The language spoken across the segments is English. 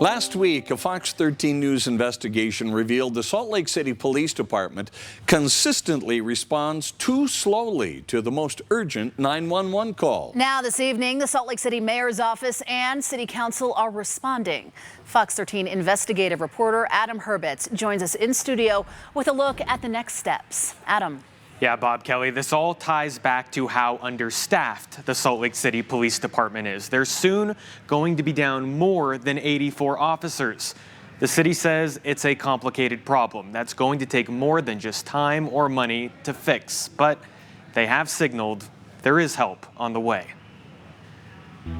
Last week, a Fox 13 News investigation revealed the Salt Lake City Police Department consistently responds too slowly to the most urgent 911 call. Now this evening, the Salt Lake City Mayor's office and City Council are responding. Fox 13 investigative reporter Adam Herbets joins us in studio with a look at the next steps. Adam. Yeah, Bob Kelly, this all ties back to how understaffed the Salt Lake City Police Department is. They're soon going to be down more than 84 officers. The city says it's a complicated problem that's going to take more than just time or money to fix. But they have signaled there is help on the way.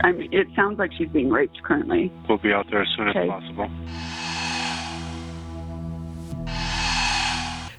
I mean, it sounds like she's being raped currently. We'll be out there as soon as possible.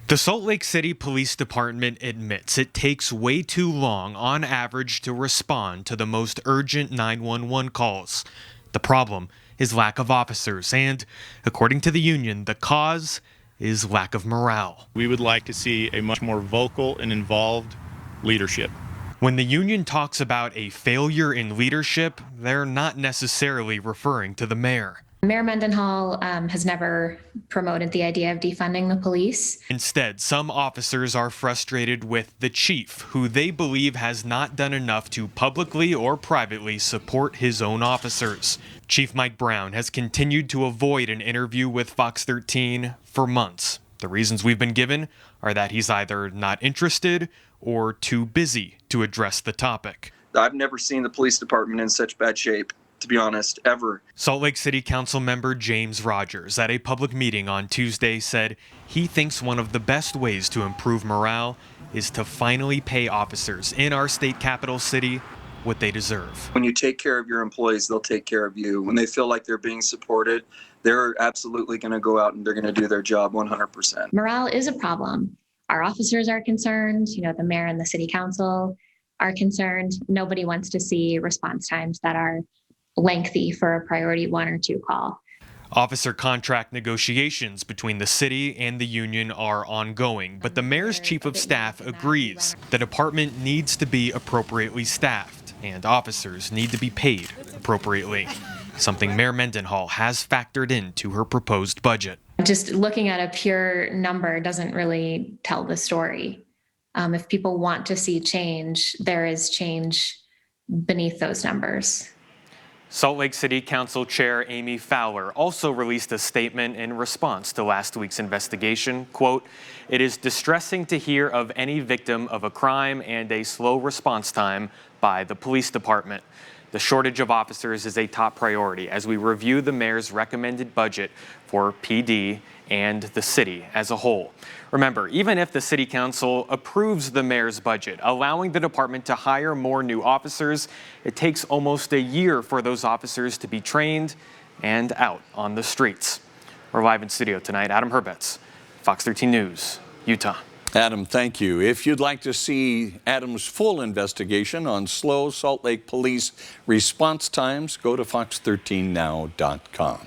The Salt Lake City Police Department admits it takes way too long on average to respond to the most urgent 911 calls. The problem is lack of officers, and according to the union, the cause is lack of morale. We would like to see a much more vocal and involved leadership. When the union talks about a failure in leadership, they're not necessarily referring to the mayor. Mayor Mendenhall has never promoted the idea of defunding the police. Instead, some officers are frustrated with the chief, who they believe has not done enough to publicly or privately support his own officers. Chief Mike Brown has continued to avoid an interview with Fox 13 for months. The reasons we've been given are that he's either not interested or too busy to address the topic. I've never seen the police department in such bad shape, to be honest, ever. Salt Lake City Council member James Rogers at a public meeting on Tuesday said he thinks one of the best ways to improve morale is to finally pay officers in our state capital city what they deserve. When you take care of your employees, they'll take care of you. When they feel like they're being supported, they're absolutely going to go out and they're going to do their job 100%. Morale is a problem. Our officers are concerned, the mayor and the city council are concerned. Nobody wants to see response times that are lengthy for a priority 1 or 2 call. Officer contract negotiations between the city and the union are ongoing, but the mayor's chief of staff agrees the department needs to be appropriately staffed and officers need to be paid appropriately, something Mayor Mendenhall has factored into her proposed budget. Just looking at a pure number doesn't really tell the story. If people want to see change, there is change beneath those numbers. Salt Lake City Council Chair Amy Fowler also released a statement in response to last week's investigation. Quote, "It is distressing to hear of any victim of a crime and a slow response time by the police department. The shortage of officers is a top priority as we review the mayor's recommended budget for PD and the city as a whole." Remember, even if the city council approves the mayor's budget, allowing the department to hire more new officers, it takes almost a year for those officers to be trained and out on the streets. We're live in studio tonight. Adam Herbets, Fox 13 News, Utah. Adam, thank you. If you'd like to see Adam's full investigation on slow Salt Lake police response times, go to fox13now.com.